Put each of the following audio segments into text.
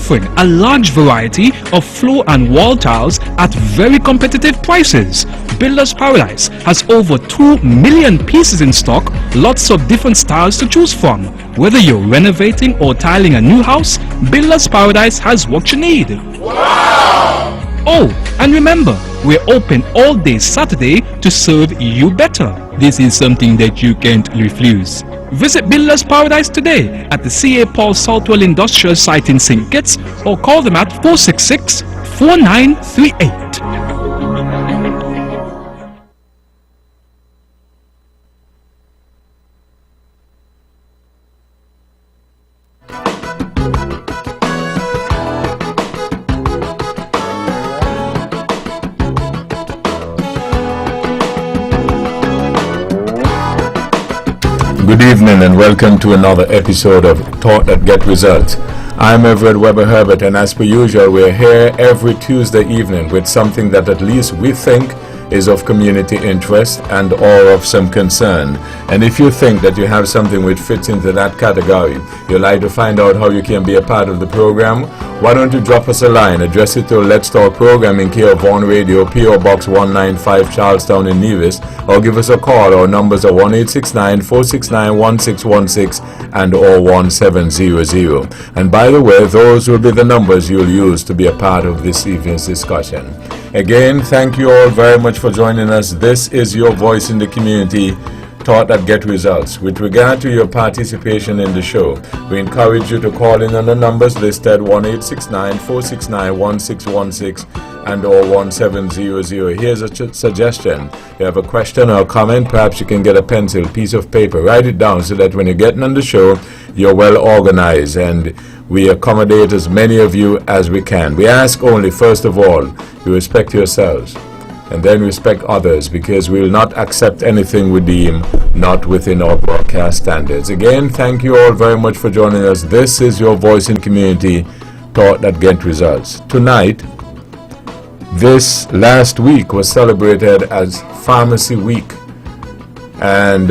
offering a large variety of floor and wall tiles at very competitive prices. Builders Paradise has over 2 million pieces in stock, lots of different styles to choose from. Whether you're renovating or tiling a new house, Builders Paradise has what you need. Wow! Oh, and remember, we're open all day Saturday to serve you better. This is something that you can't refuse. Visit Builders Paradise today at the C.A. Paul Southwell Industrial Site in St. Kitts or call them at 466-4938. Good evening and welcome to another episode of Thought That Get Results. I'm Everett Weber Herbert, and as per usual, we're here every Tuesday evening with something that at least we think is of community interest and or of some concern. And if you think that you have something which fits into that category, you'd like to find out how you can be a part of the program, why don't you drop us a line, address it to Let's Talk Program in care of Vaughan Radio, P.O. Box 195, Charlestown in Nevis, or give us a call. Our numbers are 1-869-469-1616 and or 1700. And by the way, those will be the numbers you'll use to be a part of this evening's discussion. Again, thank you all very much for joining us. This is your voice in the community, Thought That Get Results. With regard to your participation in the show, we encourage you to call in on the numbers listed 1-869-469-1616 and or 1700. Here's a suggestion. You have a question or a comment, perhaps you can get a pencil, piece of paper, write it down so that when you're getting on the show, you're well organized and we accommodate as many of you as we can. We ask only, first of all, you respect yourselves and then respect others, because we will not accept anything we deem not within our broadcast standards. Again, thank you all very much for joining us. This is your voice in community, Thought That Get Results. Tonight, this last week was celebrated as Pharmacy Week, and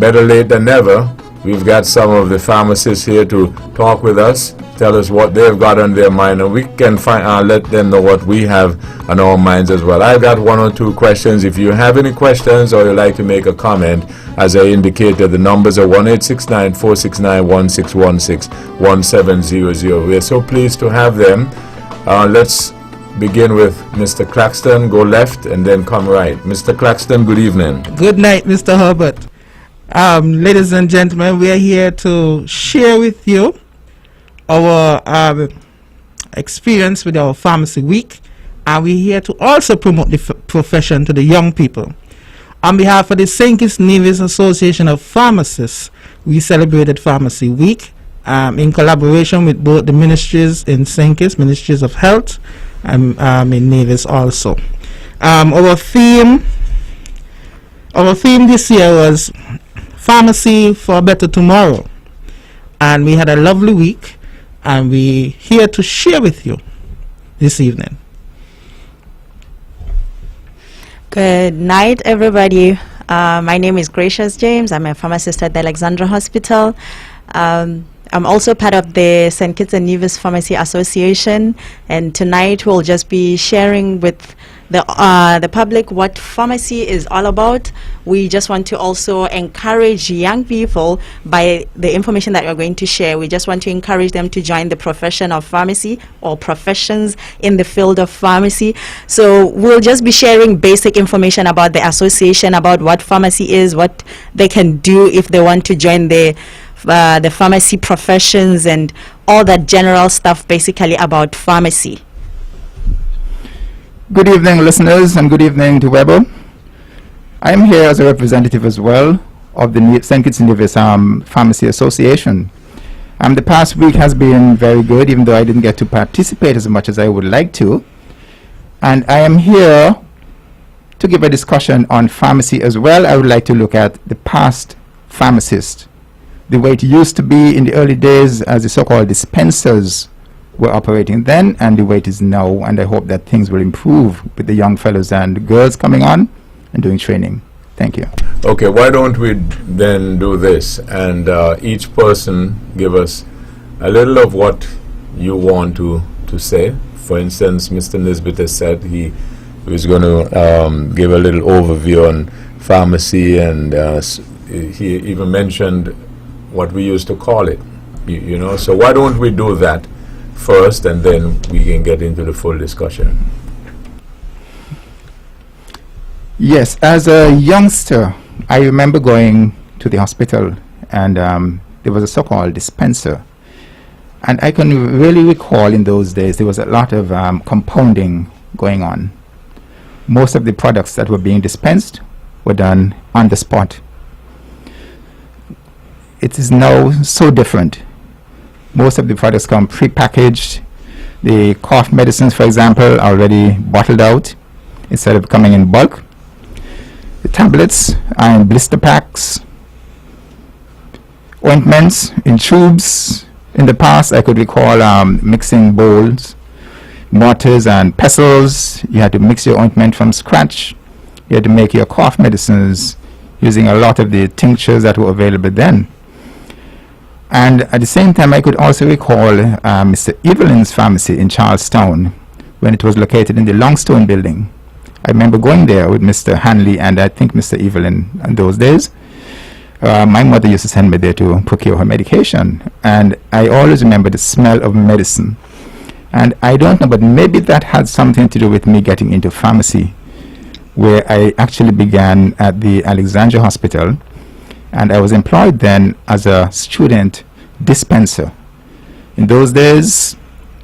better late than never, we've got some of the pharmacists here to talk with us, tell us what they've got on their mind, and we can let them know what we have on our minds as well. I've got one or two questions. If you have any questions or you'd like to make a comment, as I indicated, the numbers are 1-869-469-1616, 1700. We're so pleased to have them. Let's begin with Mr. Claxton. Go left and then come right. Mr. Claxton, good evening. Good night, Mr. Herbert. Ladies and gentlemen, we are here to share with you our experience with our Pharmacy Week, and we're here to also promote the profession to the young people. On behalf of the St. Kitts Nevis Association of Pharmacists, we celebrated Pharmacy Week in collaboration with both the ministries in St. Kitts, Ministries of Health, and in Nevis also. Our theme this year was Pharmacy for a Better Tomorrow, and we had a lovely week, and we're here to share with you this evening. Good night, everybody. My name is Gracious James. I'm a pharmacist at the Alexandra Hospital. I'm also part of the St. Kitts and Nevis Pharmacy Association, and tonight we'll just be sharing with the public what pharmacy is all about. We just want to also encourage young people by the information that we're going to share. We just want to encourage them to join the profession of pharmacy or professions in the field of pharmacy. So we'll just be sharing basic information about the association, about what pharmacy is, what they can do if they want to join the pharmacy professions, and all that general stuff basically about pharmacy. Good evening, listeners, and good evening to Weber. I am here as a representative as well of the St. Kitts and Nevis Pharmacy Association. The past week has been very good, even though I didn't get to participate as much as I would like to. And I am here to give a discussion on pharmacy as well. I would like to look at the past pharmacist, the way it used to be in the early days as the so-called dispensers were operating then, and the way it is now. And I hope that things will improve with the young fellows and girls coming on and doing training. Thank you. Okay, why don't we then do this, and each person give us a little of what you want to say? For instance, Mr. Nisbet has said he was going to give a little overview on pharmacy, and he even mentioned what we used to call it. You know, so why don't we do that first, and then we can get into the full discussion? Yes, as a youngster, I remember going to the hospital, and there was a so-called dispenser. And I can really recall in those days there was a lot of compounding going on. Most of the products that were being dispensed were done on the spot. It is now so different. Most of the products come pre-packaged. The cough medicines, for example, are already bottled out instead of coming in bulk. The tablets are in blister packs. Ointments in tubes. In the past, I could recall mixing bowls, mortars and pestles. You had to mix your ointment from scratch. You had to make your cough medicines using a lot of the tinctures that were available then. And at the same time, I could also recall Mr. Evelyn's pharmacy in Charlestown when it was located in the Longstone building. I remember going there with Mr. Hanley and I think Mr. Evelyn in those days. My mother used to send me there to procure her medication, and I always remember the smell of medicine. And I don't know, but maybe that had something to do with me getting into pharmacy, where I actually began at the Alexandra Hospital, and I was employed then as a student dispenser. In those days,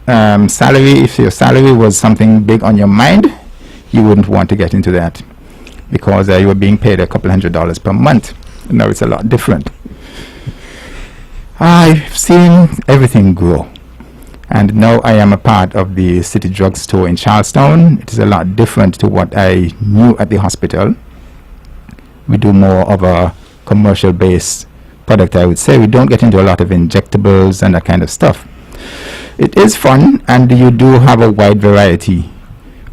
if your salary was something big on your mind, you wouldn't want to get into that, because you were being paid a couple $100 per month. Now it's a lot different. I've seen everything grow, and now I am a part of the City Drugstore in Charlestown. It is a lot different to what I knew at the hospital. We do more of a commercial based product, I would say. We don't get into a lot of injectables and that kind of stuff. It is fun, and you do have a wide variety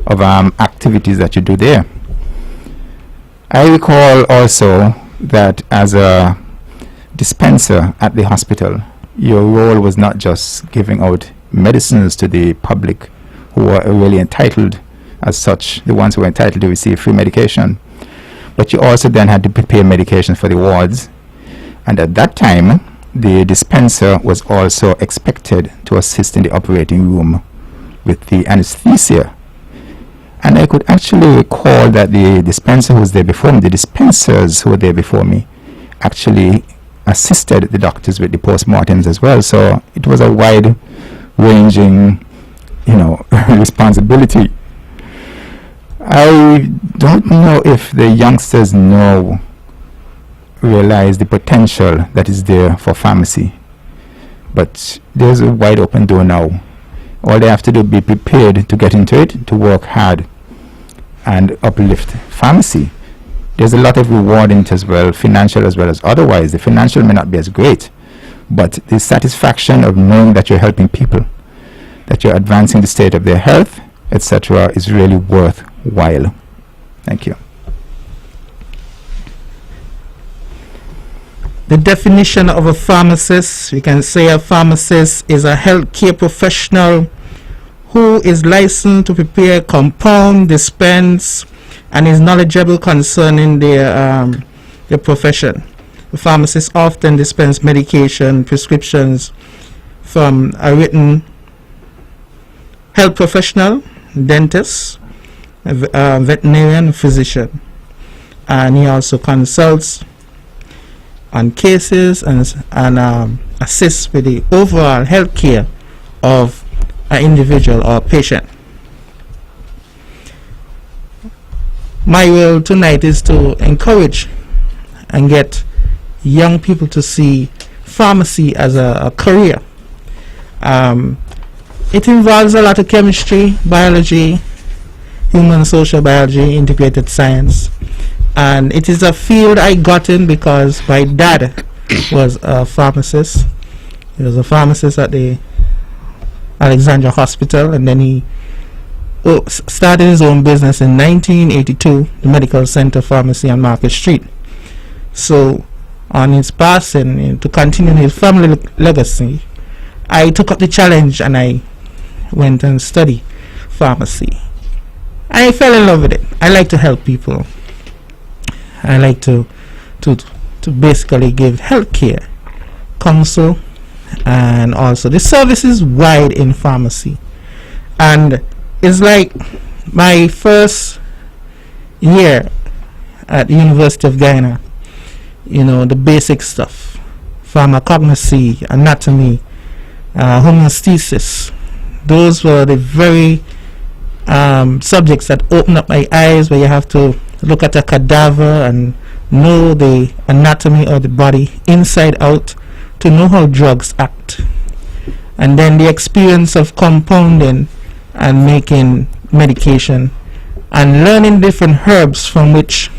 of activities that you do there. I recall also that as a dispenser at the hospital, your role was not just giving out medicines to the public who were really entitled as such, the ones who were entitled to receive free medication, but you also then had to prepare medication for the wards. And at that time, the dispenser was also expected to assist in the operating room with the anesthesia. And I could actually recall that the dispenser who was there before me, the dispensers who were there before me, actually assisted the doctors with the postmortems as well. So it was a wide-ranging, responsibility. I don't know if the youngsters now realize the potential that is there for pharmacy, but there's a wide open door now. All they have to do is be prepared to get into it, to work hard and uplift pharmacy. There's a lot of reward in it as well, financial as well as otherwise. The financial may not be as great, but the satisfaction of knowing that you're helping people, that you're advancing the state of their health, etc., is really worthwhile. Thank you. The definition of a pharmacist, we can say a pharmacist is a healthcare professional who is licensed to prepare, compound, dispense, and is knowledgeable concerning their profession. The pharmacists often dispense medication, prescriptions from a written health professional, dentist, veterinarian, physician, and he also consults on cases and assists with the overall health care of an individual or patient. My role tonight is to encourage and get young people to see pharmacy as a career. It involves a lot of chemistry, biology, human social biology, integrated science. And it is a field I got in because my dad was a pharmacist. He was a pharmacist at the Alexandra Hospital, and then he started his own business in 1982, the Medical Center Pharmacy on Market Street. So on his passing, to continue his family legacy, I took up the challenge and I went and studied pharmacy. I fell in love with it. I like to help people. I like to basically give healthcare, counsel, and also the service is wide in pharmacy. And it's like my first year at the University of Guyana, you know, the basic stuff, pharmacognosy, anatomy, homeostasis. Those were the very subjects that opened up my eyes, where you have to look at a cadaver and know the anatomy of the body inside out to know how drugs act. And then the experience of compounding and making medication and learning different herbs from which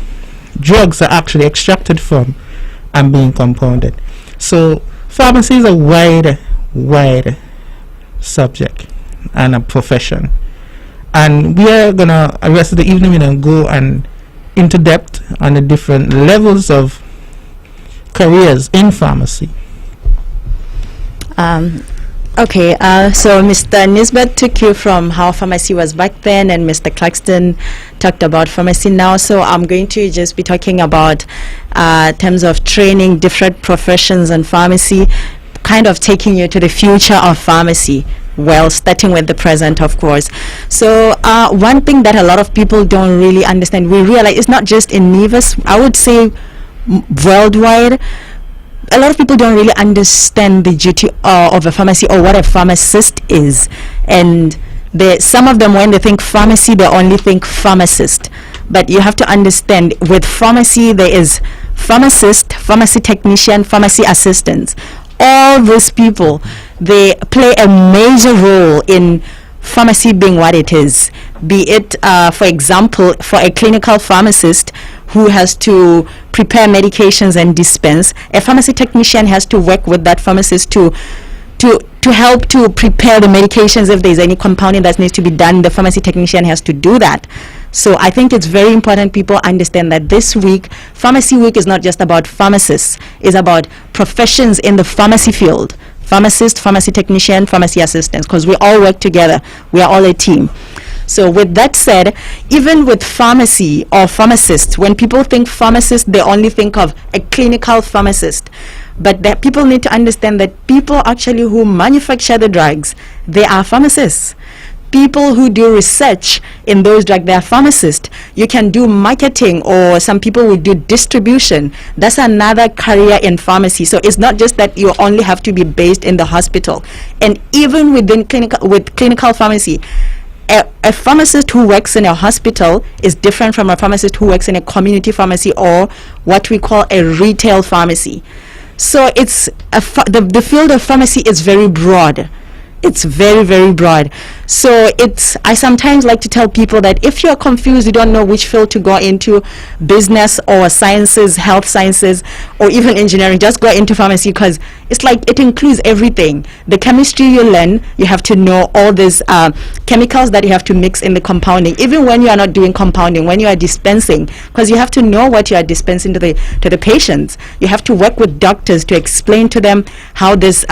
drugs are actually extracted from and being compounded. So pharmacy is a wide subject and a profession. And we are gonna, the rest of the evening, we're gonna go and into depth on the different levels of careers in pharmacy. Okay, so Mr. Nisbet took you from how pharmacy was back then, and Mr. Claxton talked about pharmacy now. So I'm going to just be talking about terms of training different professions in pharmacy, kind of taking you to the future of pharmacy. Well, starting with the present, of course. So one thing that a lot of people don't really understand, we realize it's not just in Nevis, I would say worldwide. A lot of people don't really understand the duty of a pharmacy or what a pharmacist is. And some of them, when they think pharmacy, they only think pharmacist. But you have to understand, with pharmacy, there is pharmacist, pharmacy technician, pharmacy assistants. All these people, they play a major role in pharmacy being what it is. Be it, for example, for a clinical pharmacist who has to prepare medications and dispense, a pharmacy technician has to work with that pharmacist to help to prepare the medications. If there's any compounding that needs to be done, the pharmacy technician has to do that. So I think it's very important people understand that this week, Pharmacy Week, is not just about pharmacists, it's about professions in the pharmacy field. Pharmacist, pharmacy technician, pharmacy assistants, because we all work together. We are all a team. So with that said, even with pharmacy or pharmacists, when people think pharmacist, they only think of a clinical pharmacist. But that people need to understand that people actually who manufacture the drugs, they are pharmacists. People who do research in those drugs, they are pharmacists. You can do marketing, or some people will do distribution. That's another career in pharmacy. So it's not just that you only have to be based in the hospital. And even within clinical pharmacy, a pharmacist who works in a hospital is different from a pharmacist who works in a community pharmacy or what we call a retail pharmacy. So it's the field of pharmacy is very broad. It's very, very broad. So I sometimes like to tell people that if you're confused, you don't know which field to go into, business or sciences, health sciences, or even engineering, just go into pharmacy, because it's like it includes everything. The chemistry you learn, you have to know all these chemicals that you have to mix in the compounding. Even when you are not doing compounding, when you are dispensing, because you have to know what you are dispensing to the patients. You have to work with doctors to explain to them how this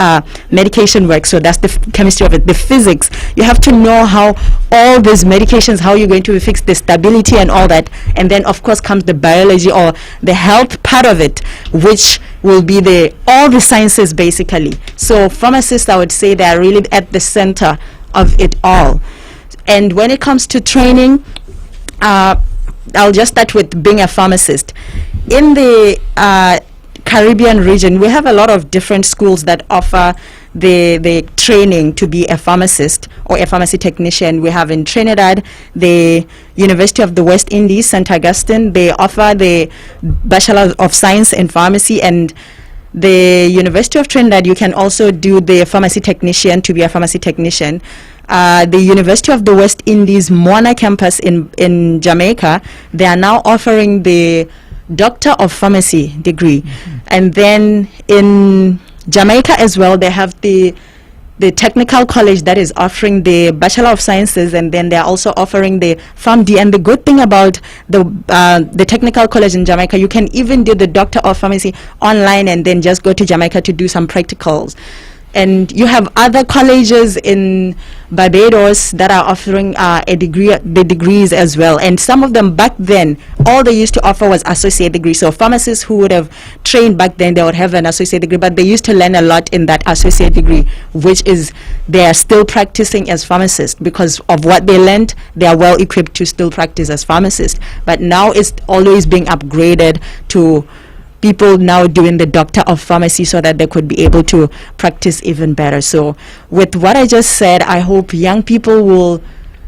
medication works. So that's the chemistry of it. The physics, you have to know how all these medications, how you're going to fix the stability and all that. And then of course comes the biology or the health part of it, which will be all the sciences basically. So pharmacists, I would say, they are really at the center of it all. And when it comes to training, I'll just start with being a pharmacist. In the Caribbean region, we have a lot of different schools that offer the training to be a pharmacist or a pharmacy technician. We have in Trinidad the University of the West Indies, St. Augustine. They offer the Bachelor of Science in Pharmacy, and the University of Trinidad, you can also do the pharmacy technician to be a pharmacy technician. The University of the West Indies Moana campus in Jamaica, they are now offering the Doctor of Pharmacy degree. And then in Jamaica as well, they have the technical college that is offering the Bachelor of Sciences, and then they're also offering the PharmD. And the good thing about the technical college in Jamaica, you can even do the Doctor of Pharmacy online and then just go to Jamaica to do some practicals. And you have other colleges in Barbados that are offering the degrees as well. And some of them back then, all they used to offer was associate degree. So pharmacists who would have trained back then, they would have an associate degree, but they used to learn a lot in that associate degree, which is they are still practicing as pharmacists because of what they learned. They are well equipped to still practice as pharmacists. But now it's always being upgraded to people now doing the doctor of pharmacy so that they could be able to practice even better. So with what I just said, I hope young people will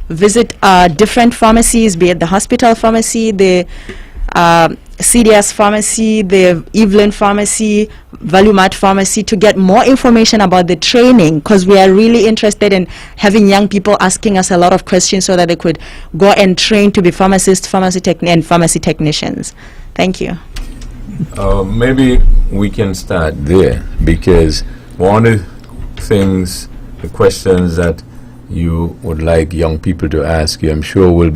visit different pharmacies, be it the hospital pharmacy, the CDS pharmacy, the Evelyn pharmacy, Valumat pharmacy, to get more information about the training, because we are really interested in having young people asking us a lot of questions so that they could go and train to be pharmacists, and pharmacy technicians. Thank you. Maybe we can start there, because one of the things, the questions that you would like young people to ask you, I'm sure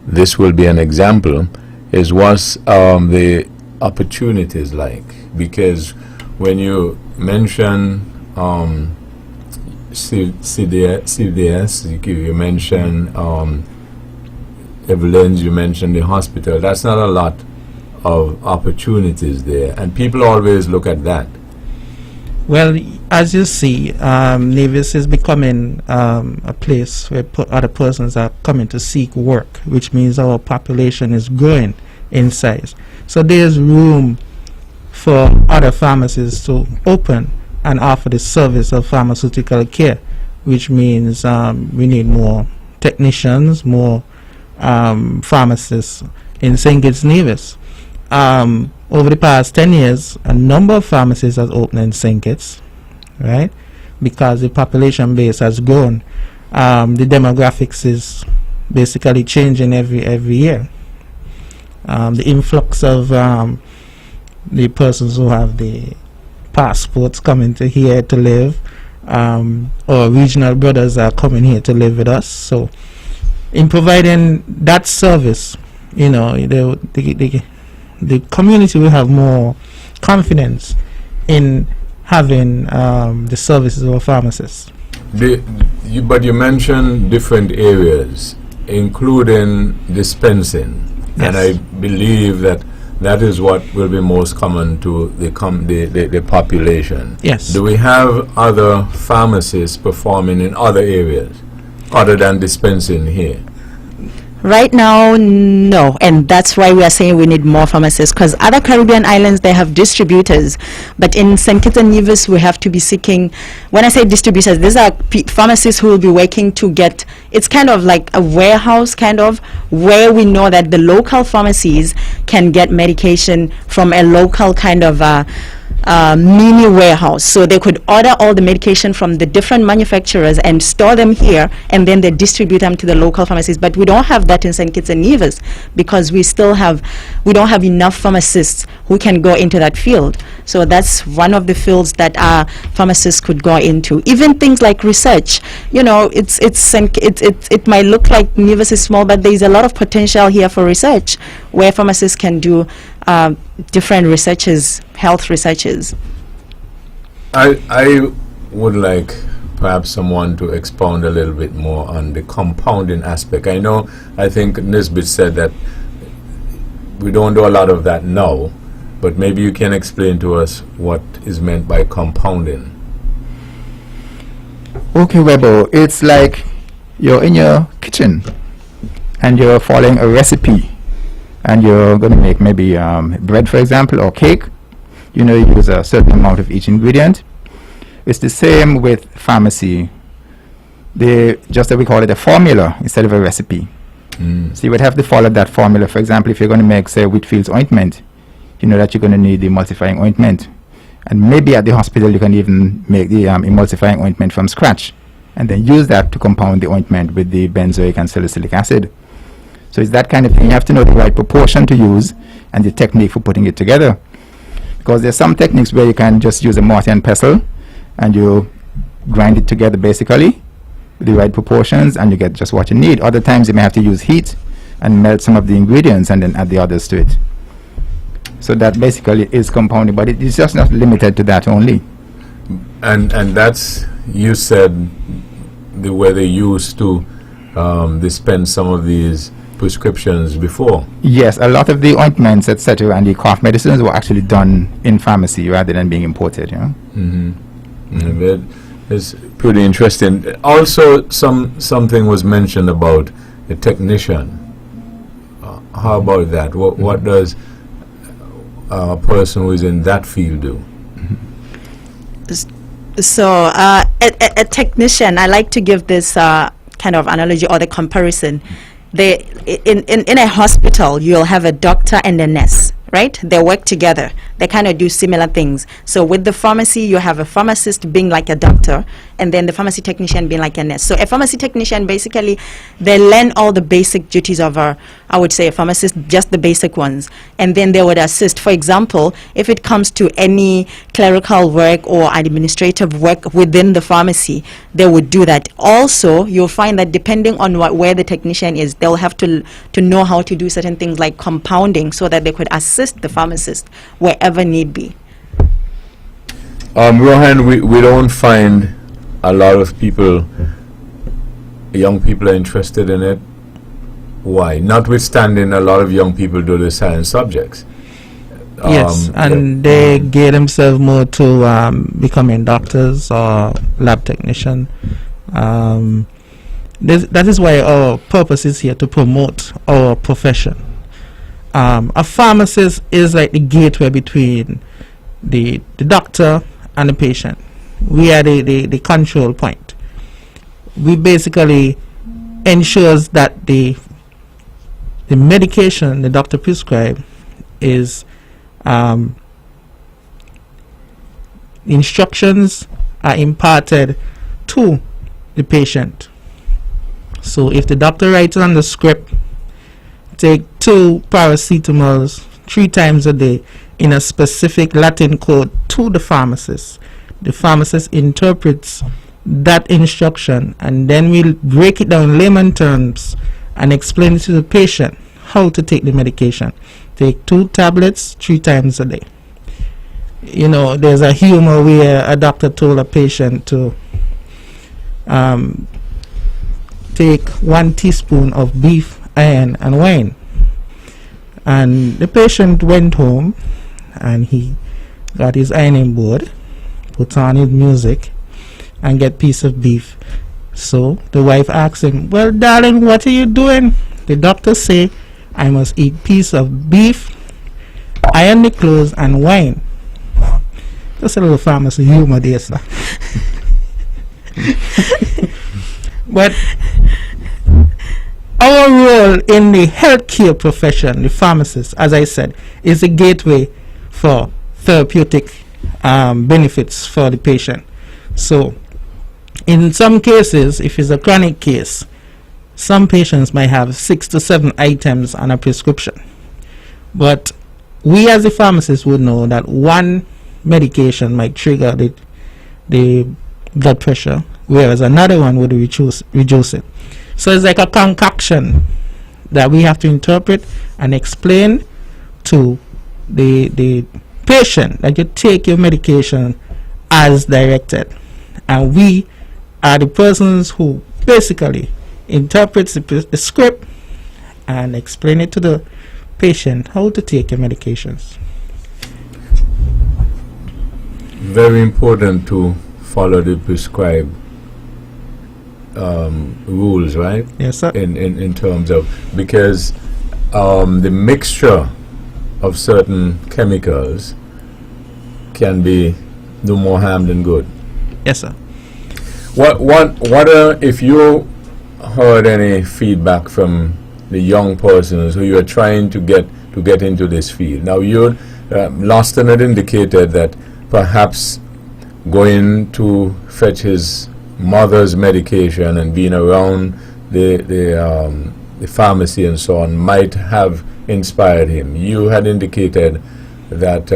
this will be an example, is what's the opportunities like? Because when you mention CDS, you mention Evelyn's, you mention the hospital, that's not a lot of opportunities there, and people always look at that. Well, as you see, Nevis is becoming a place where other persons are coming to seek work, which means our population is growing in size. So there's room for other pharmacies to open and offer the service of pharmaceutical care, which means we need more technicians, more pharmacists in St. Kitts Nevis. Over the past 10 years, a number of pharmacies have opened in St. Kitts, right? Because the population base has grown. The demographics is basically changing every year. The influx of the persons who have the passports coming to here to live, or regional brothers are coming here to live with us. So, in providing that service, you know, the community will have more confidence in having the services of a pharmacist. But you mentioned different areas, including dispensing, Yes. and I believe that is what will be most common to the population. Yes. Do we have other pharmacists performing in other areas other than dispensing here? Right now, no, and that's why we are saying we need more pharmacists, because other Caribbean islands, they have distributors, but in St. Kitts and Nevis, we have to be seeking, when I say distributors, these are pharmacists who will be working to get, it's kind of like a warehouse, kind of, where we know that the local pharmacies can get medication from a local kind of mini warehouse, so they could order all the medication from the different manufacturers and store them here, and then they distribute them to the local pharmacies. But we don't have that in St. Kitts and Nevis, because we don't have enough pharmacists who can go into that field. So that's one of the fields that our pharmacists could go into. Even things like research, you know, it might look like Nevis is small, but there is a lot of potential here for research, where pharmacists can do different researches, health researches. I would like perhaps someone to expound a little bit more on the compounding aspect. I think Nisbet said that we don't do a lot of that now, but maybe you can explain to us what is meant by compounding. Okay, Webo, it's like you're in your kitchen and you're following a recipe, and you're going to make maybe bread, for example, or cake. You know, you use a certain amount of each ingredient. It's the same with pharmacy. Just that we call it a formula instead of a recipe. So you would have to follow that formula. For example, if you're going to make, say, Whitfield's ointment, you know that you're going to need the emulsifying ointment. And maybe at the hospital you can even make the emulsifying ointment from scratch, and then use that to compound the ointment with the benzoic and salicylic acid. So it's that kind of thing. You have to know the right proportion to use and the technique for putting it together. Because there's some techniques where you can just use a mortar and pestle and you grind it together basically with the right proportions, and you get just what you need. Other times you may have to use heat and melt some of the ingredients and then add the others to it. So that basically is compounding, but it is just not limited to that only. And that's, you said, the way they used to dispense some of these prescriptions before. Yes, a lot of the ointments, etc., and the cough medicines were actually done in pharmacy rather than being imported. You know? It's pretty interesting. Also, something was mentioned about a technician. How about that? What does a person who is in that field do? So, a technician, I like to give this kind of analogy or the comparison. In a hospital, you'll have a doctor and a nurse, right? They work together. They kind of do similar things. So with the pharmacy, you have a pharmacist being like a doctor, and then the pharmacy technician being like a nurse. So a pharmacy technician, basically, they learn all the basic duties of I would say a pharmacist, just the basic ones. And then they would assist. For example, if it comes to any clerical work or administrative work within the pharmacy, they would do that. Also, you'll find that depending on where the technician is, they'll have to know how to do certain things like compounding so that they could assist the pharmacist wherever need be. Rohan, we don't find a lot of people, young people are interested in it. Why? Notwithstanding a lot of young people do the science subjects. Yes, and they gear themselves more to becoming doctors or lab technician. That is why our purpose is here, to promote our profession. A pharmacist is like the gateway between the doctor and the patient. We are the control point. We basically ensures that the medication the doctor prescribes is instructions are imparted to the patient. So if the doctor writes on the script, take 2 paracetamols 3 times a day in a specific Latin code to the pharmacist interprets that instruction, and then we'll break it down in layman terms and explain to the patient how to take the medication. Take 2 tablets 3 times a day. You know, there's a humor where a doctor told a patient to take 1 teaspoon of beef, iron, and wine. And the patient went home and he got his ironing board, put on his music, and get piece of beef. So the wife asked him, "Well, darling, what are you doing?" The doctor say, "I must eat piece of beef, iron the clothes, and wine." Just a little pharmacy humor there, sir. But our role in the healthcare profession, the pharmacist, as I said, is a gateway for therapeutic benefits for the patient. So in some cases, if it's a chronic case, some patients might have 6 to 7 items on a prescription. But we as a pharmacist would know that one medication might trigger the blood pressure, whereas another one would reduce it. So it's like a concoction that we have to interpret and explain to the patient that you take your medication as directed. And we are the persons who basically interprets the script and explain it to the patient how to take your medications. Very important to follow the prescribed rules, right? Yes, sir. In terms of, because the mixture of certain chemicals can be do more harm than good. Yes, sir. What if you heard any feedback from the young persons who you are trying to get into this field? Now, you Loston had indicated that perhaps going to fetch his mother's medication and being around the pharmacy and so on might have inspired him. You had indicated that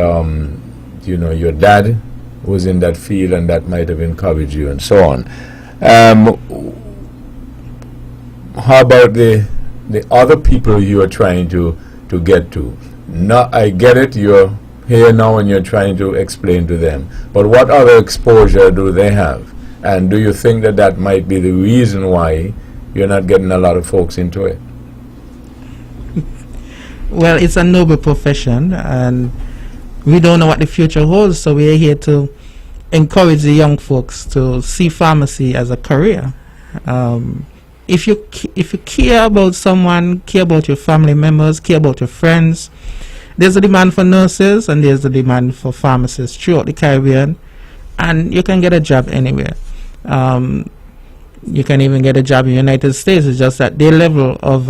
your dad was in that field and that might have encouraged you and so on. How about the other people you are trying to get to? Now, I get it, you're here now when you're trying to explain to them. But what other exposure do they have? And do you think that that might be the reason why you're not getting a lot of folks into it? Well, it's a noble profession, and we don't know what the future holds, so we're here to encourage the young folks to see pharmacy as a career. If you care about someone, care about your family members, care about your friends, there's a demand for nurses and there's a demand for pharmacists throughout the Caribbean, and you can get a job anywhere. You can even get a job in the United States. It's just that their level of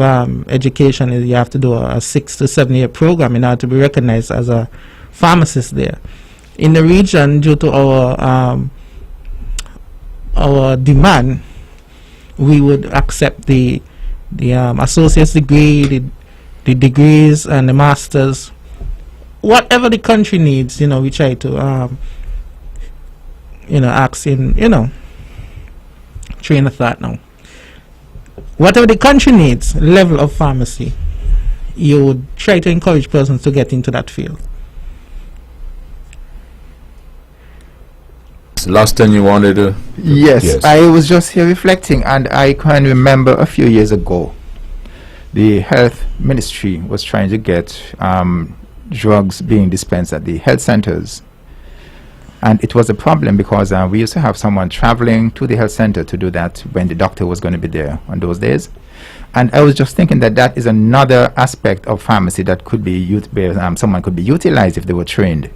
education is you have to do a 6 to 7 year program in order to be recognized as a pharmacist there. In the region, due to our demand, we would accept the associate's degree, the degrees and the masters, whatever the country needs. We try to ask in train of thought now. Whatever the country needs, level of pharmacy, you would try to encourage persons to get into that field. Last time you wanted to... Yes, I was just here reflecting, and I can remember a few years ago, the health ministry was trying to get drugs being dispensed at the health centers. And it was a problem because we used to have someone traveling to the health center to do that when the doctor was going to be there on those days. And I was just thinking that that is another aspect of pharmacy that could be someone could be utilized if they were trained.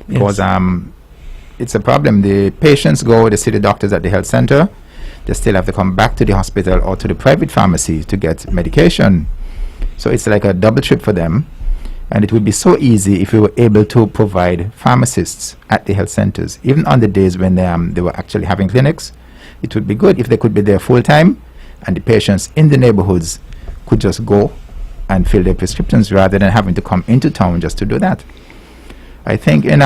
Because it's a problem. The patients go, they see the doctors at the health center, they still have to come back to the hospital or to the private pharmacy to get medication. So it's like a double trip for them. And it would be so easy if we were able to provide pharmacists at the health centers, even on the days when they were actually having clinics. It would be good if they could be there full time, and the patients in the neighborhoods could just go and fill their prescriptions rather than having to come into town just to do that. I think in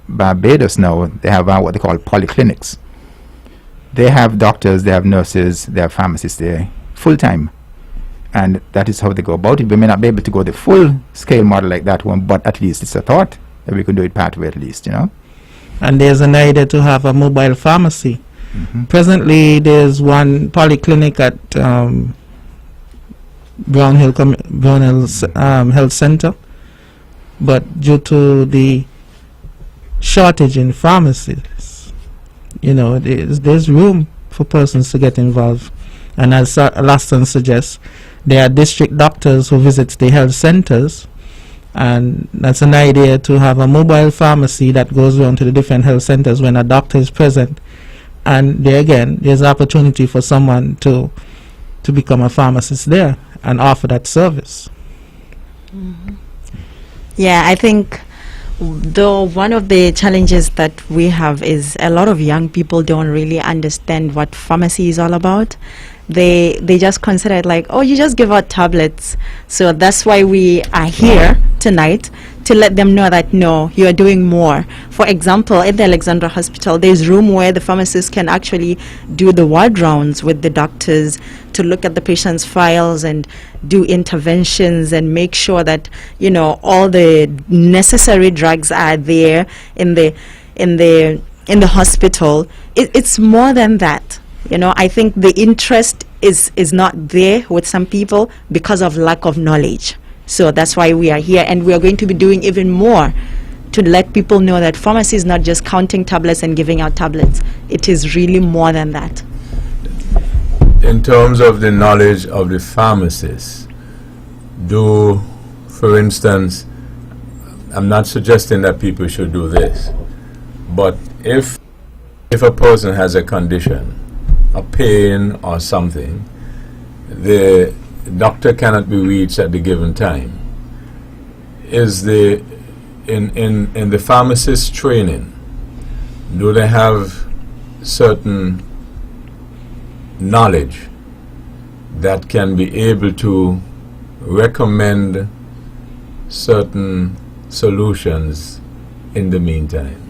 Barbados now, they have what they call polyclinics. They have doctors, they have nurses, they have pharmacists there full time. And that is how they go about it. We may not be able to go the full scale model like that one, but at least it's a thought that we could do it partway at least, And there's an idea to have a mobile pharmacy. Presently, there's one polyclinic at Brown Hill Health Center, but due to the shortage in pharmacists, there's room for persons to get involved. And as Laston suggests, there are district doctors who visit the health centers, and that's an idea to have a mobile pharmacy that goes around to the different health centers when a doctor is present. And there again, there's opportunity for someone to become a pharmacist there and offer that service. Yeah, I think though one of the challenges that we have is a lot of young people don't really understand what pharmacy is all about. They just consider it like, oh, you just give out tablets. So that's why we are here tonight, to let them know that no, you are doing more. For example, at the Alexandra Hospital, there's room where the pharmacist can actually do the ward rounds with the doctors to look at the patient's files and do interventions and make sure that all the necessary drugs are there in the hospital. It's more than that. I think the interest is not there with some people because of lack of knowledge. So that's why we are here, and we are going to be doing even more to let people know that pharmacy is not just counting tablets and giving out tablets. It is really more than that. In terms of the knowledge of the pharmacists, for instance, I'm not suggesting that people should do this, but if a person has a condition, a pain or something, the doctor cannot be reached at the given time. Is in the pharmacist training, do they have certain knowledge that can be able to recommend certain solutions in the meantime?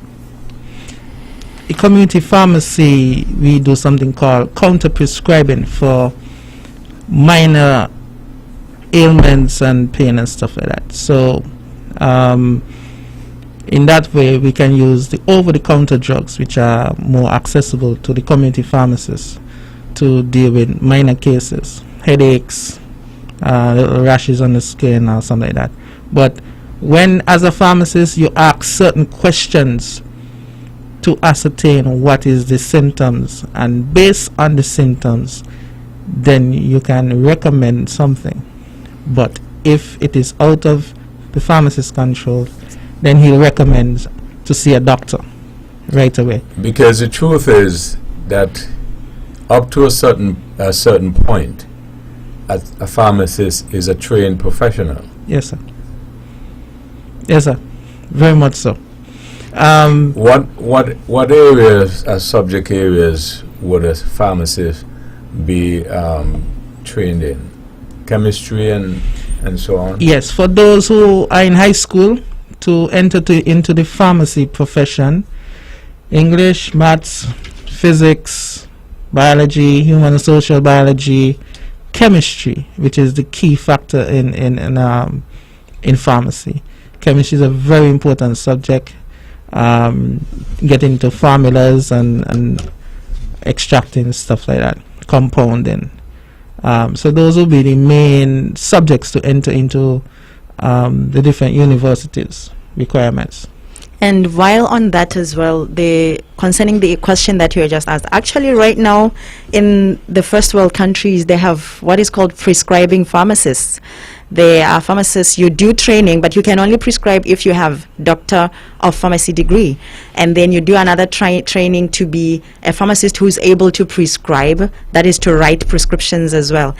In community pharmacy, we do something called counter-prescribing for minor ailments and pain and stuff like that. So In that way, we can use the over-the-counter drugs, which are more accessible to the community pharmacists, to deal with minor cases, headaches, little rashes on the skin or something like that. But when, as a pharmacist, you ask certain questions to ascertain what is the symptoms, and based on the symptoms, then you can recommend something. But if it is out of the pharmacist's control, then he recommends to see a doctor right away. Because the truth is that up to a certain point, a pharmacist is a trained professional. Yes, sir. Yes, sir. Very much so. What areas, subject areas, would a pharmacist be trained in? Chemistry and so on? Yes, for those who are in high school to enter into the pharmacy profession, English, maths, physics, biology, human and social biology, chemistry, which is the key factor in pharmacy. Chemistry is a very important subject. Getting into formulas and extracting stuff like that, compounding. So those will be the main subjects to enter into the different universities' requirements. And while on that as well, concerning the question that you just asked, actually right now in the first world countries, they have what is called prescribing pharmacists. They are pharmacists, you do training, but you can only prescribe if you have doctor of pharmacy degree. And then you do another training to be a pharmacist who's able to prescribe, that is to write prescriptions as well.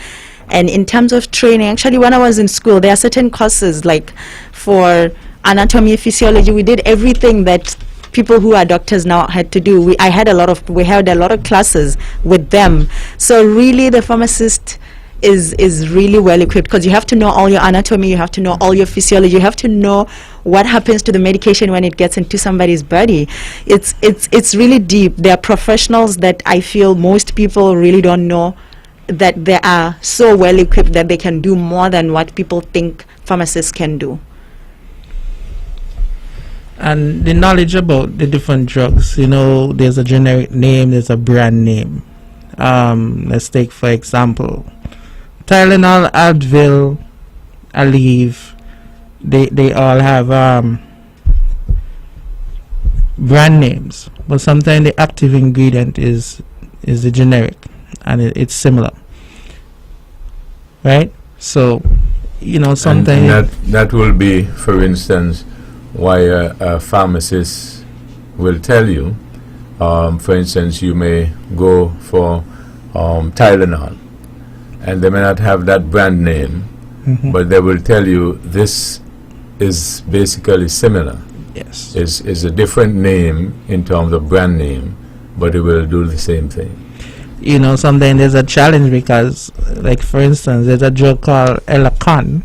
And in terms of training, actually when I was in school, there are certain courses like for anatomy, physiology, we did everything that people who are doctors now had to do. We had a lot of classes with them. So really the pharmacist is really well equipped, because you have to know all your anatomy, you have to know all your physiology, you have to know what happens to the medication when it gets into somebody's body. It's really deep. There are professionals that I feel most people really don't know, that they are so well equipped that they can do more than what people think pharmacists can do. And the knowledge about the different drugs, there's a generic name, there's a brand name. Let's take, for example, Tylenol, Advil, Aleve, they all have brand names, but sometimes the active ingredient is the generic, and it's similar, right? So, sometimes... And that will be, for instance, why a pharmacist will tell you, for instance, you may go for Tylenol, and they may not have that brand name, but they will tell you this is basically similar. Yes. Is a different name in terms of brand name, but it will do the same thing. Sometimes there's a challenge because, like for instance, there's a drug called Elocon,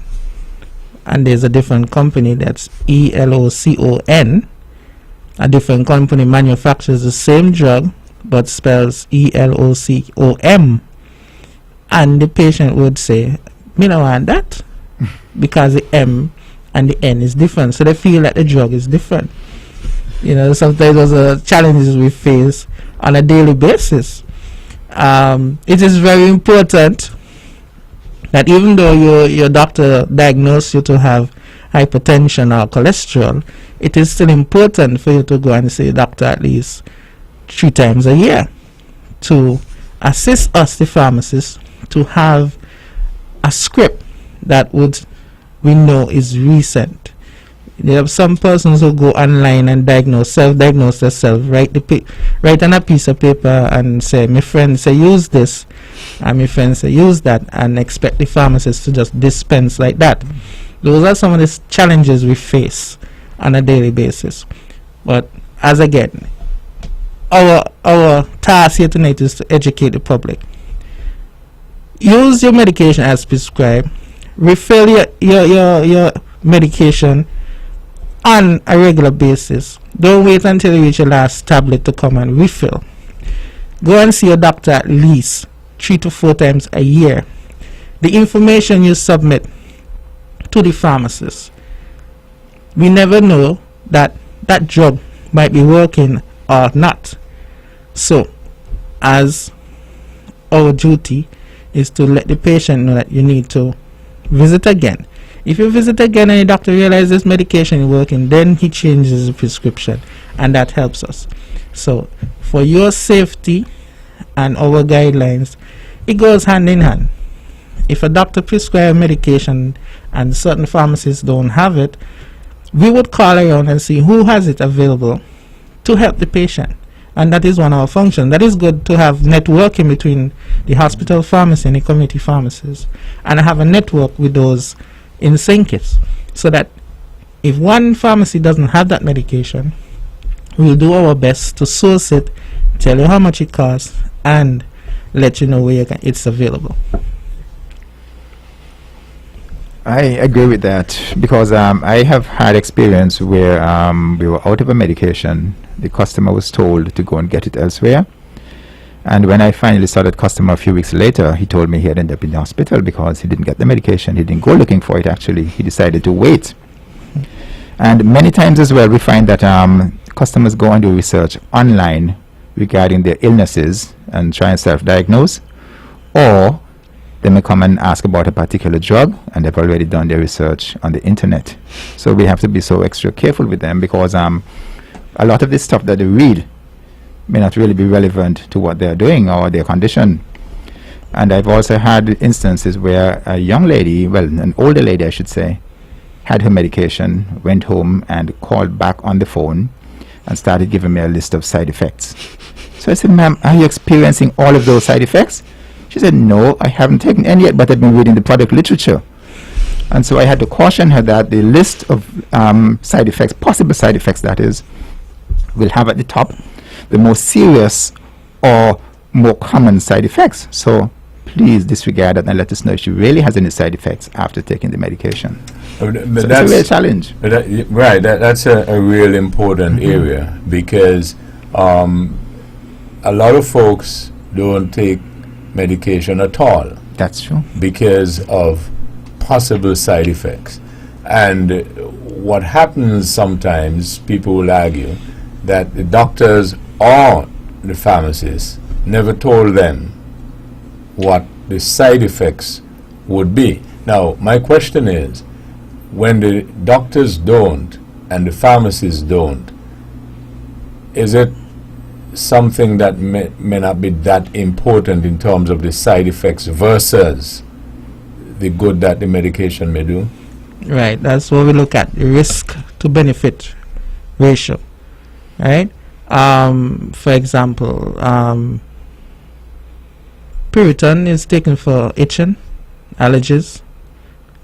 and there's a different company that's ELOCON. A different company manufactures the same drug but spells ELOCOM. And the patient would say, "Me don't want that," because the M and the N is different. So they feel that the drug is different. Sometimes those are challenges we face on a daily basis. It is very important that even though your doctor diagnosed you to have hypertension or cholesterol, it is still important for you to go and see a doctor at least 3 times a year to assist us, the pharmacists, to have a script that we know is recent. There are some persons who go online and self-diagnose themselves, write on a piece of paper and say, "My friend say use this," and my friend say use that, and expect the pharmacist to just dispense like that. Those are some of the challenges we face on a daily basis. But as again, our task here tonight is to educate the public. Use your medication as prescribed. Refill your medication on a regular basis. Don't wait until you reach your last tablet to come and refill. Go and see your doctor at least 3 to 4 times a year. The information you submit to the pharmacist, we never know that that drug might be working or not. So, as our duty is to let the patient know that you need to visit again. If you visit again and the doctor realizes this medication is working, then he changes the prescription, and that helps us. So, for your safety and our guidelines, it goes hand in hand. If a doctor prescribes medication and certain pharmacists don't have it, we would call around and see who has it available to help the patient. And that is one of our functions. That is good to have networking between the hospital pharmacy and the community pharmacies, and have a network with those in St. Kitts, so that if one pharmacy doesn't have that medication, we'll do our best to source it, tell you how much it costs, and let you know where it's available. I agree with that, because I have had experience where we were out of a medication. The customer was told to go and get it elsewhere. And when I finally saw that customer a few weeks later, he told me he had ended up in the hospital because he didn't get the medication. He didn't go looking for it, actually. He decided to wait. And many times as well, we find that customers go and do research online regarding their illnesses and try and self-diagnose, or they may come and ask about a particular drug, and they've already done their research on the internet. So we have to be so extra careful with them, because a lot of this stuff that they read may not really be relevant to what they're doing or their condition. And I've also had instances where a young lady, well, an older lady I should say, had her medication, went home and called back on the phone and started giving me a list of side effects. So I said, ma'am, are you experiencing all of those side effects? She said, no, I haven't taken any yet, but I've been reading the product literature. And so I had to caution her that the list of side effects, possible side effects that is, will have at the top the most serious or more common side effects. So please disregard that and let us know if she really has any side effects after taking the medication. But So it's a real challenge. Right, that's a real important area, because a lot of folks don't take medication at all That's true. because of possible side effects. And what happens sometimes, people will argue that the doctors or the pharmacists never told them what the side effects would be. Now, my question is, when the doctors don't and the pharmacists don't, is it something that may not be that important in terms of the side effects versus the good that the medication may do? Right, that's what we look at, the risk to benefit ratio, right? For example, Piriton is taken for itching, allergies,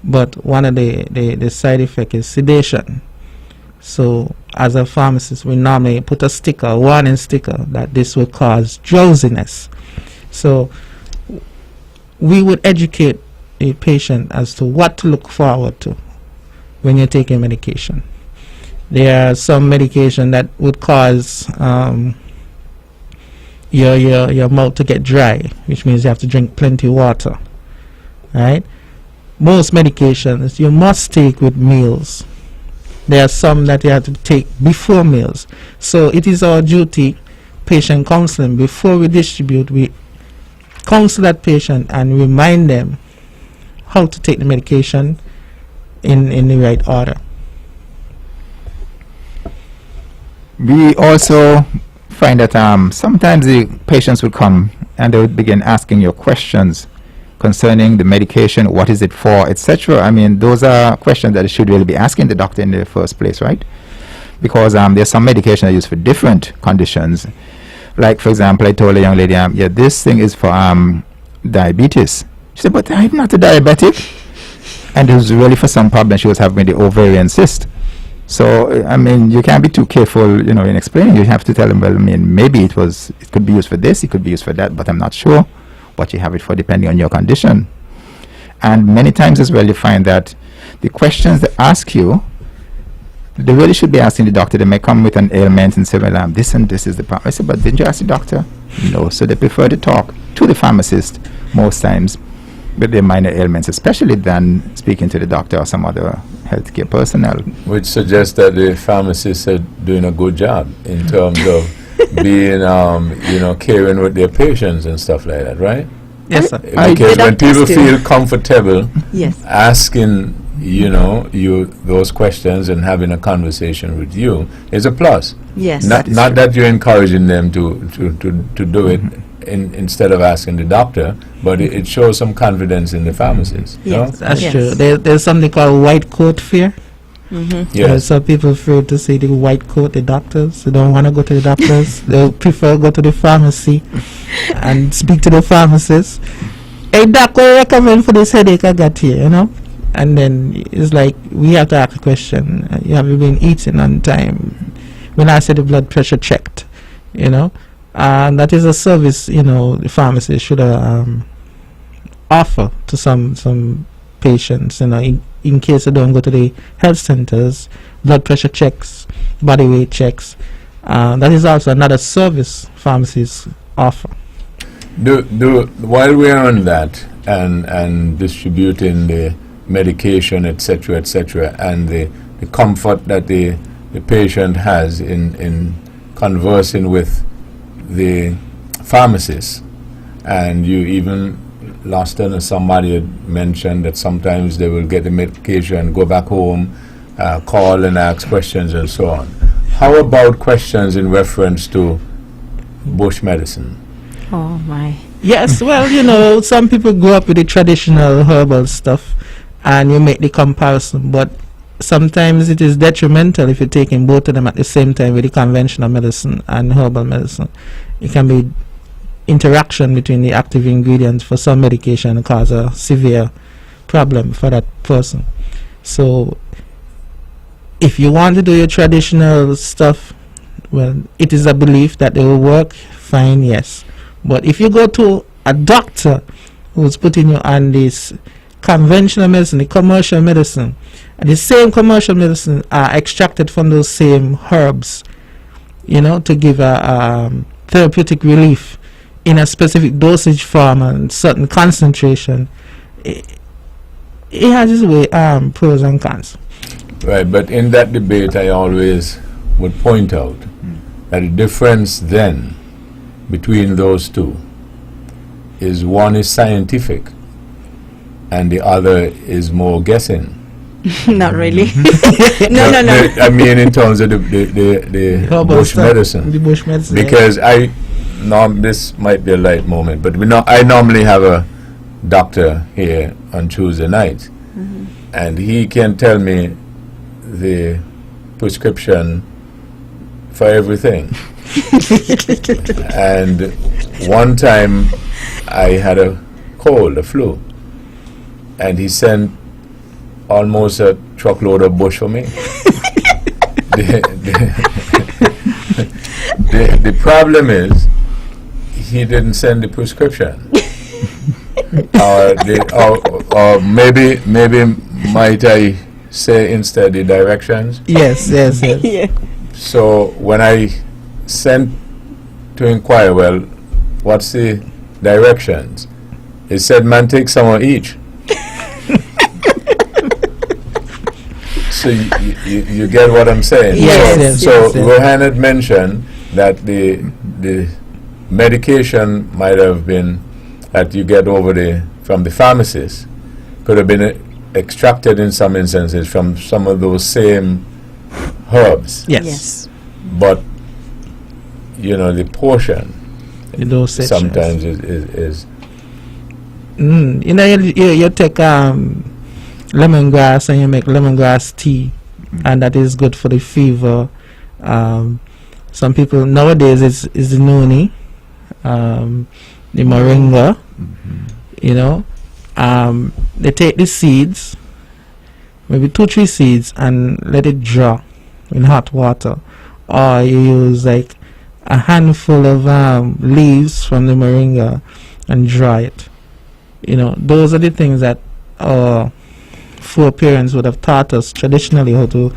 but one of the side effects is sedation. So as a pharmacist, we normally put a sticker, a warning sticker, that this will cause drowsiness. So we would educate a patient as to what to look forward to when you're taking medication. There are some medication that would cause your mouth to get dry, which means you have to drink plenty of water, right? Most medications you must take with meals. There are some that you have to take before meals. So it is our duty, patient counseling, before we distribute, we counsel that patient and remind them how to take the medication in the right order. We also find that sometimes the patients would come and they would begin asking you questions concerning the medication, what is it for, etc. I mean, those are questions that you should really be asking the doctor in the first place, right? Because there's some medication I use for different conditions. Like, for example, I told a young lady, yeah, this thing is for diabetes. She said, but I'm not a diabetic. And it was really for some problem she was having with the ovarian cyst. So, I mean, you can't be too careful, you know, in explaining. You have to tell them, well, I mean, maybe it could be used for this, it could be used for that, but I'm not sure what you have it for depending on your condition. And many times as well, you find that the questions they ask you, they really should be asking the doctor. They may come with an ailment and say, well, this and this is the problem. I said, but didn't you ask the doctor? No. So they prefer to talk to the pharmacist most times with their minor ailments, especially than speaking to the doctor or some other healthcare personnel. Which suggests that the pharmacists are doing a good job in terms of being, caring with their patients and stuff like that, right? Yes, sir. Because The when people doctors do. feel comfortable Yes. asking, you those questions and having a conversation with you is a plus. Yes. Not is not true. that you're encouraging them to do it instead of asking the doctor, but it shows some confidence in the pharmacist. you know? Yes. That's Yes. true. There's something called white coat fear. Yes. Some people afraid to see the white coat, the doctors. They don't want to go to the doctors. They prefer go to the pharmacy and speak to the pharmacist. Hey, doc, what do you recommend for this headache I got here, And then it's like, we have to ask a question. Have you been eating on time? When I say the blood pressure checked, And that is a service, the pharmacist should offer to some patients, in case they don't go to the health centers, blood pressure checks, body weight checks. That is also another service pharmacists offer. While we're on that and distributing the medication, etc., and the comfort that the patient has in conversing with the pharmacist, and you even last time somebody had mentioned that sometimes they will get the medication, go back home, call and ask questions and so on. How about questions in reference to bush medicine? Oh my. Yes, well, some people grow up with the traditional herbal stuff, and you make the comparison, but sometimes it is detrimental if you're taking both of them at the same time with the conventional medicine and herbal medicine. It can be interaction between the active ingredients for some medication cause a severe problem for that person. So if you want to do your traditional stuff, well, it is a belief that they will work fine, yes. But if you go to a doctor who's putting you on this conventional medicine, the commercial medicine, and the same commercial medicine are extracted from those same herbs, to give a therapeutic relief in a specific dosage form and certain concentration. It has its way, pros and cons. Right, but in that debate I always would point out that the difference then between those two is one is scientific and the other is more guessing. Not really. No. I mean, in terms of the Herbal bush stuff, medicine. the bush medicine, Because this might be a light moment, but I normally have a doctor here on Tuesday night, and he can tell me the prescription for everything. And one time I had a cold, a flu, and he sent almost a truckload of bush for me. The problem is he didn't send the prescription. Or maybe might I say instead the directions? Yes. Yeah. So when I sent to inquire, well, what's the directions? It said, man, take some of each. So you get what I'm saying? Yes, So yes. Rohan had mentioned that the medication might have been that you get from the pharmacist could have been extracted in some instances from some of those same herbs. Yes. But the portion In those sections. sometimes is You take lemongrass and you make lemongrass tea, and that is good for the fever. Some people nowadays is the noni, the moringa. They take the seeds, maybe 2-3 seeds, and let it draw in hot water, or you use like a handful of leaves from the moringa and dry it. Those are the things that our foreparents would have taught us traditionally how to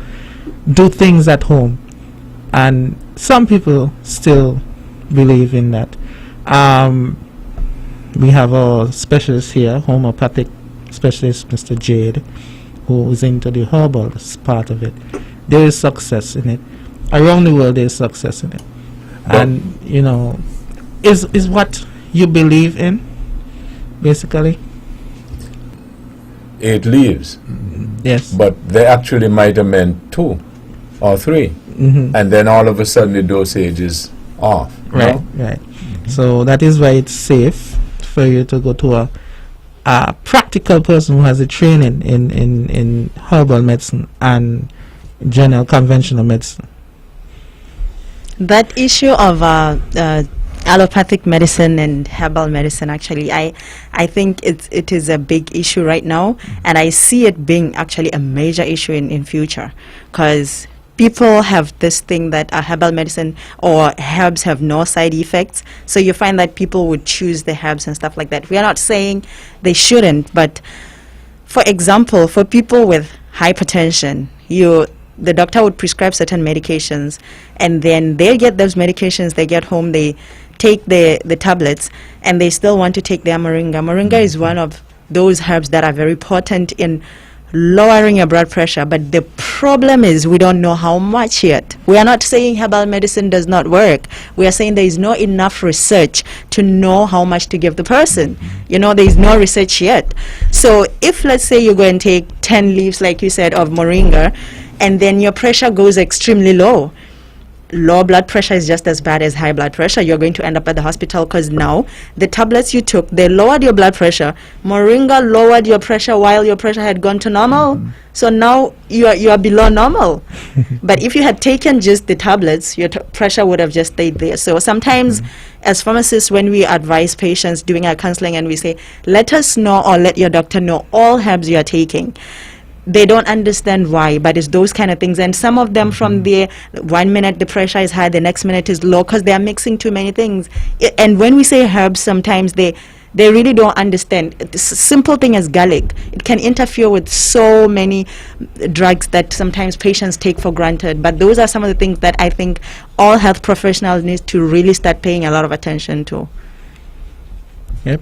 do things at home, and some people still believe in that. we have our specialist here, homeopathic specialist, Mr. Jade, who is into the herbal part of it. There is success in it. Around the world, there is success in it. And, you know, is what you believe in, basically? 8 leaves. Yes. But they actually might have meant 2 or 3. And then all of a sudden the dosage is off. Right, no? right. So that is why it's safe for you to go to a practical person who has a training in herbal medicine and general conventional medicine. That issue of allopathic medicine and herbal medicine, actually, I think it is a big issue right now, and I see it being actually a major issue in future, because people have this thing that herbal medicine or herbs have no side effects, so you find that people would choose the herbs and stuff like that. We are not saying they shouldn't, but for example, for people with hypertension, the doctor would prescribe certain medications, and then they get those medications, they get home, they take the tablets, and they still want to take their moringa. Moringa is one of those herbs that are very potent in lowering your blood pressure, but the problem is we don't know how much yet. We are not saying herbal medicine does not work. We are saying there is not enough research to know how much to give the person. You know, there is no research yet. So if, let's say, you go and take 10 leaves, like you said, of moringa, and then your pressure goes extremely low. Low blood pressure is just as bad as high blood pressure. You're going to end up at the hospital, because now the tablets you took, they lowered your blood pressure. Moringa lowered your pressure while your pressure had gone to normal. So now you are below normal. But if you had taken just the tablets, your pressure would have just stayed there. So sometimes as pharmacists, when we advise patients doing our counseling and we say, let us know or let your doctor know all herbs you are taking, they don't understand why, but it's those kind of things. And some of them from there, 1 minute the pressure is high, the next minute is low, because they are mixing too many things. And when we say herbs, sometimes they really don't understand. This simple thing as garlic, it can interfere with so many drugs that sometimes patients take for granted. But those are some of the things that I think all health professionals need to really start paying a lot of attention to. Yep.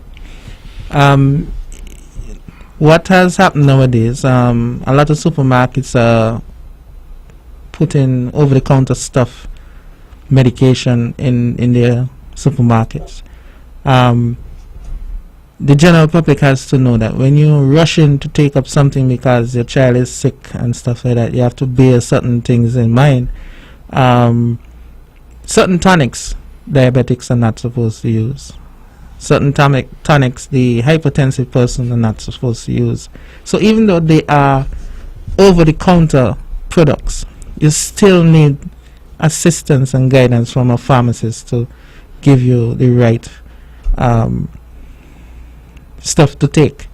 What has happened nowadays, a lot of supermarkets are putting over-the-counter stuff, medication in their supermarkets. The general public has to know that when you rush in to take up something because your child is sick and stuff like that, you have to bear certain things in mind. Certain tonics, diabetics are not supposed to use. Certain tonics, the hypertensive person are not supposed to use. So even though they are over-the-counter products, you still need assistance and guidance from a pharmacist to give you the right stuff to take.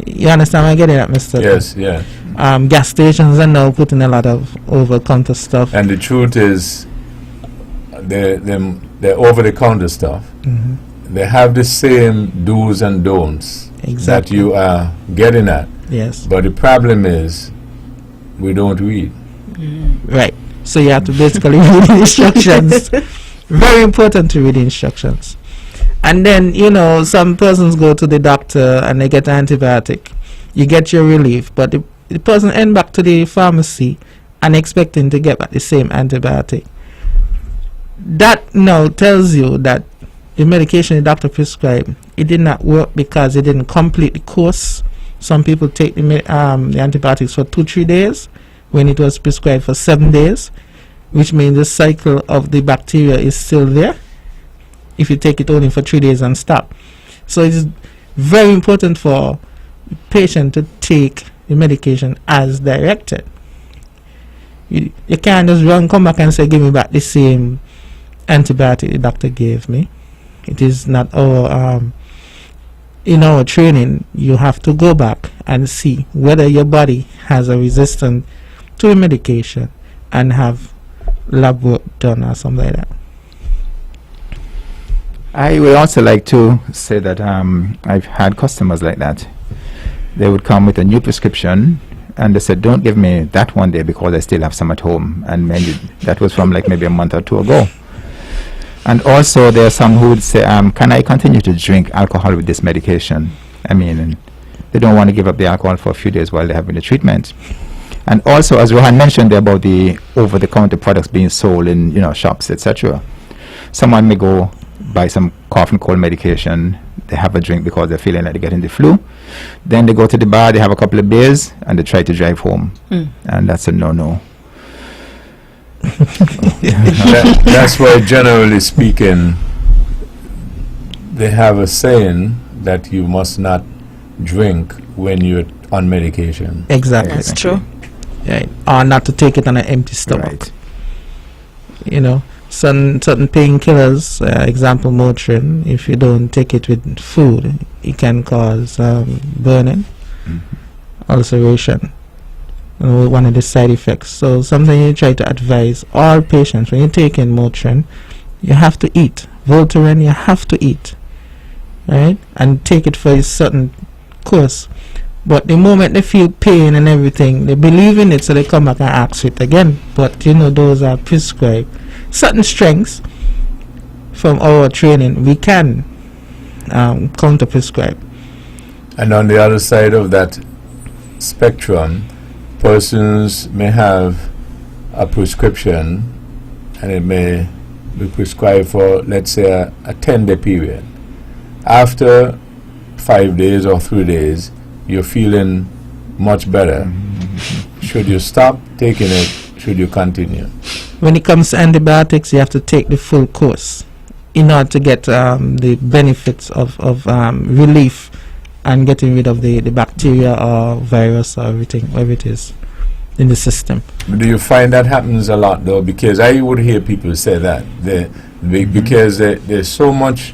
You understand what I get at, Mr.? Yes, yeah. Gas stations are now putting a lot of over-the-counter stuff. And the truth is, the over-the-counter stuff, they have the same do's and don'ts that you are getting at. Yes. But the problem is, we don't read. Right. So you have to basically read the instructions. Very important to read the instructions. And then, you know, some persons go to the doctor and they get an antibiotic. You get your relief, but the person end back to the pharmacy and expecting to get back the same antibiotic. That now tells you that the medication the doctor prescribed, it did not work because it didn't complete the course. Some people take the antibiotics for 2-3 days when it was prescribed for 7 days, which means the cycle of the bacteria is still there if you take it only for 3 days and stop. So it is very important for the patient to take the medication as directed. You can't just come back and say, give me back the same antibiotic the doctor gave me. It is not our, in our training, you have to go back and see whether your body has a resistance to the medication and have lab work done or something like that. I would also like to say that I've had customers like that. They would come with a new prescription and they said, don't give me that one day because I still have some at home. And maybe that was from like maybe a month or two ago. And also, there are some who would say, can I continue to drink alcohol with this medication? I mean, they don't want to give up the alcohol for a few days while they're having the treatment. And also, as Rohan mentioned there about the over-the-counter products being sold in, shops, etc. Someone may go buy some cough and cold medication. They have a drink because they're feeling like they're getting the flu. Then they go to the bar, they have a couple of beers, and they try to drive home. And that's a no-no. That's why, generally speaking, they have a saying that you must not drink when you're on medication. Exactly. That's true. Right. Or not to take it on an empty stomach. Right. Certain painkillers, example Motrin, if you don't take it with food, it can cause burning, ulceration, one of the side effects. So something you try to advise all patients, when you take in Motrin, you have to eat. Voltaren, you have to eat, right? And take it for a certain course. But the moment they feel pain and everything, they believe in it, so they come back and ask for it again. But those are prescribed. Certain strengths from our training we can counter prescribe. And on the other side of that spectrum, persons may have a prescription and it may be prescribed for, let's say, a 10-day period. After 5 days or 3 days, you're feeling much better. Should you stop taking it? Should you continue? When it comes to antibiotics, you have to take the full course in order to get the benefits of relief and getting rid of the bacteria or virus or everything, whatever it is in the system. Do you find that happens a lot, though? Because I would hear people say that because they so much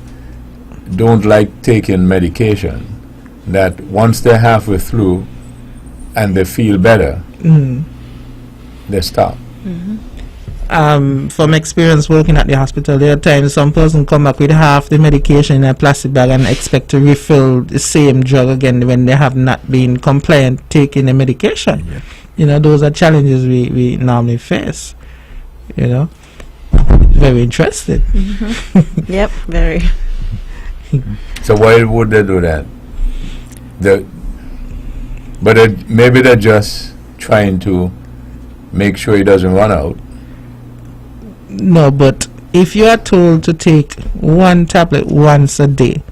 don't like taking medication that once they're halfway through and they feel better, they stop. From experience working at the hospital, there are times some person come back with half the medication in a plastic bag and expect to refill the same drug again when they have not been compliant taking the medication. Those are challenges we normally face. Very interesting. Yep, very. So why would they do that? Maybe they're just trying to make sure it doesn't run out. No, but if you are told to take one tablet once a day,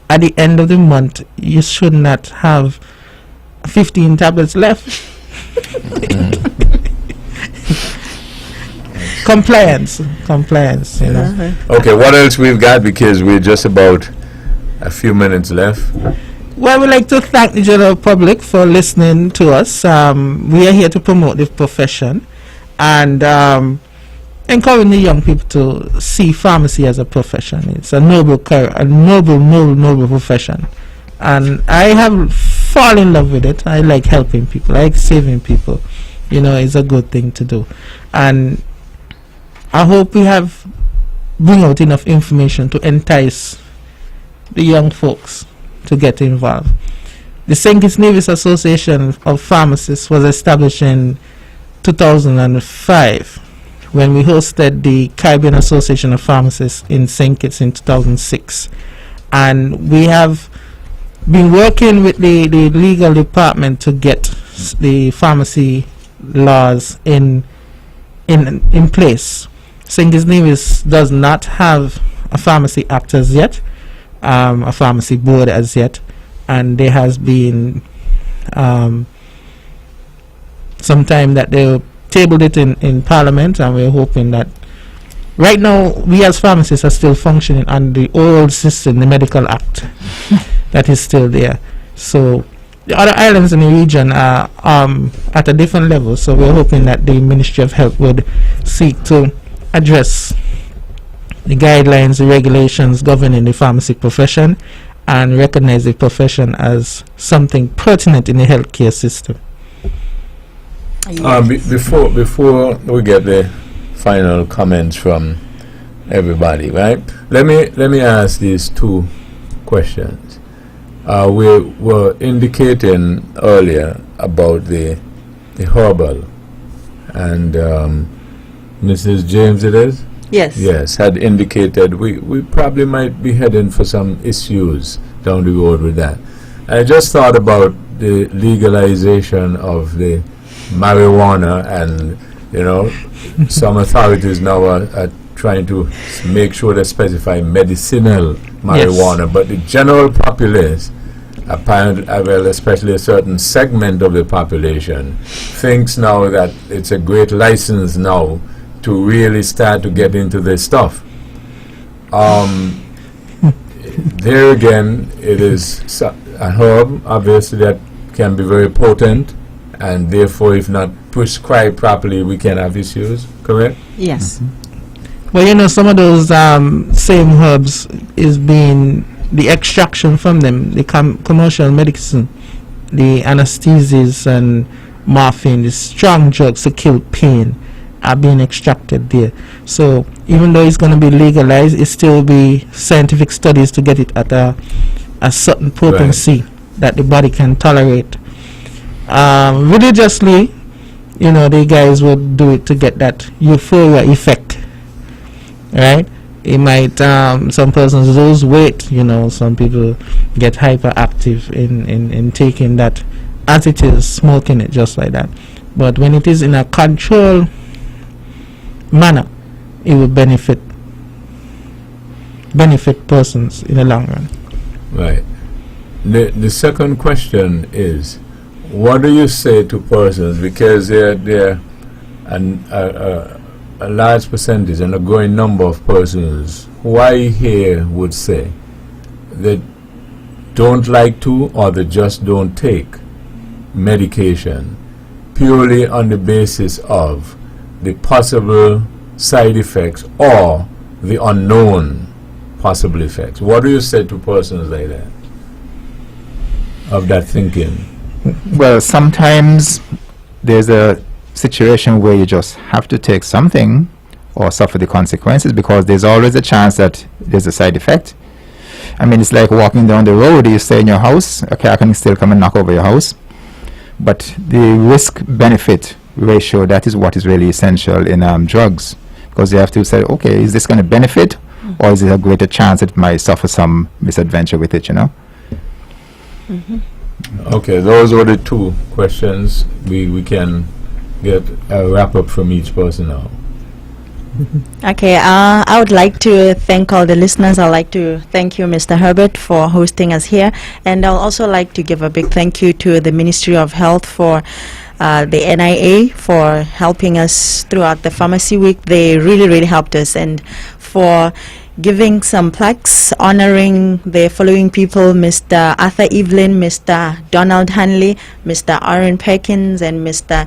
at the end of the month, you should not have 15 tablets left. Compliance. Okay, what else we've got, because we're just about a few minutes left. Well, we'd like to thank the general public for listening to us. We are here to promote the profession and encouraging the young people to see pharmacy as a profession. It's a noble profession. And I have fallen in love with it. I like helping people. I like saving people. It's a good thing to do. And I hope we have bring out enough information to entice the young folks to get involved. The St. Kitts Nevis Association of Pharmacists was established in 2005 when we hosted the Caribbean Association of Pharmacists in St. Kitts in 2006. And we have been working with the legal department to get the pharmacy laws in place. St. Kitts Nevis does not have a pharmacy act as yet, a pharmacy board as yet, and there has been some time that they tabled it in Parliament, and we're hoping that right now we as pharmacists are still functioning under the old system, the Medical Act, that is still there. So the other islands in the region are at a different level, so we're hoping that the Ministry of Health would seek to address the guidelines, the regulations governing the pharmacy profession, and recognize the profession as something pertinent in the healthcare system. Before we get the final comments from everybody, right? Let me ask these two questions. We were indicating earlier about the herbal, and Mrs. James, it is? Yes. Yes, had indicated we probably might be heading for some issues down the road with that. I just thought about the legalization of the marijuana, and some authorities now are trying to make sure they specify medicinal marijuana, but the general populace, apparently, well, especially a certain segment of the population, thinks now that it's a great license now to really start to get into this stuff. There again, it is a herb, obviously, that can be very potent, and therefore, if not prescribed properly, we can have issues, correct? Yes. Well, some of those same herbs is being, the extraction from them, the commercial medicine, the anesthesias and morphine, the strong drugs to kill pain, are being extracted there. So even though it's going to be legalized, it still be scientific studies to get it at a certain potency that the body can tolerate. Religiously, the guys would do it to get that euphoria effect, right? It might, some persons lose weight, some people get hyperactive in taking that as it is, smoking it just like that. But when it is in a controlled manner, it will benefit persons in the long run. Right. The second question is, what do you say to persons, because they're a large percentage and a growing number of persons who I hear would say they don't like to, or they just don't take medication purely on the basis of the possible side effects or the unknown possible effects. What do you say to persons like that, of that thinking? Well, sometimes there's a situation where you just have to take something or suffer the consequences, because there's always a chance that there's a side effect. I mean, it's like walking down the road. You stay in your house, a car can still come and knock over your house. But the risk-benefit ratio, that is what is really essential in drugs, because you have to say, okay, is this going to benefit, or is it a greater chance that it might suffer some misadventure with it, Okay, those were the two questions. We can get a wrap-up from each person now. Okay, I would like to thank all the listeners. I'd like to thank you, Mr. Herbert, for hosting us here. And I'll also like to give a big thank you to the Ministry of Health for the NIA for helping us throughout the Pharmacy Week. They really, really helped us. And for giving some plaques honoring the following people: Mr. Arthur Evelyn, Mr. Donald Hanley, Mr. Aaron Perkins, and Mr.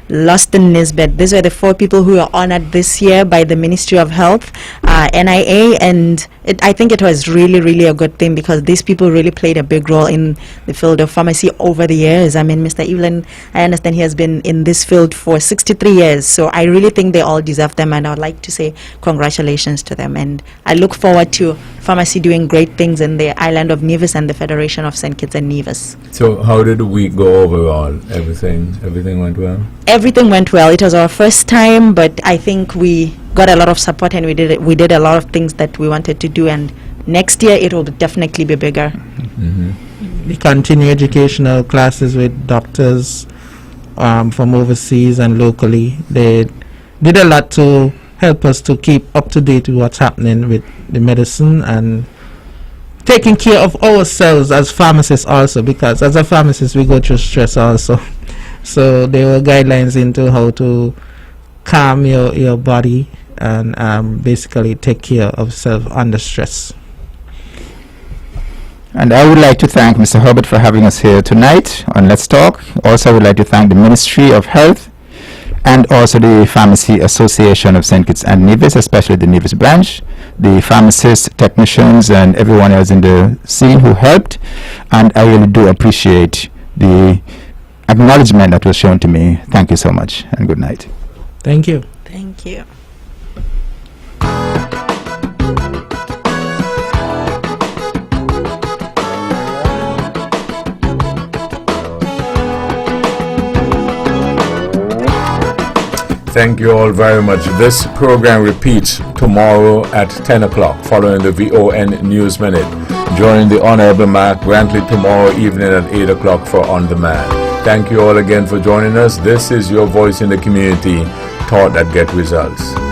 Luston Nisbet. These were the 4 people who were honored this year by the Ministry of Health, NIA, and I think it was really, really a good thing, because these people really played a big role in the field of pharmacy over the years. I mean, Mr. Evelyn, I understand he has been in this field for 63 years, so I really think they all deserve them, and I would like to say congratulations to them. And I look forward to pharmacy doing great things in the island of Nevis and the Federation of St. Kitts and Nevis. So how did the week go overall? Everything went well? Everything went well. It was our first time, but I think we got a lot of support, and we did a lot of things that we wanted to do, and next year it will definitely be bigger. We continue educational classes with doctors from overseas and locally. They did a lot to help us to keep up to date with what's happening with the medicine and taking care of ourselves as pharmacists also, because as a pharmacist we go through stress also. So there were guidelines into how to calm your body and basically take care of self under stress. And I would like to thank Mr. Herbert for having us here tonight on Let's Talk. Also, I would like to thank the Ministry of Health and also the Pharmacy Association of St. Kitts and Nevis, especially the Nevis branch, the pharmacists, technicians, and everyone else in the scene who helped. And I really do appreciate the acknowledgement that was shown to me. Thank you so much, and good night. Thank you. Thank you. Thank you all very much. This program repeats tomorrow at 10 o'clock following the VON News Minute. Join the Honorable Mark Brantley tomorrow evening at 8 o'clock for On Demand. Thank you all again for joining us. This is your voice in the community, thought that get results.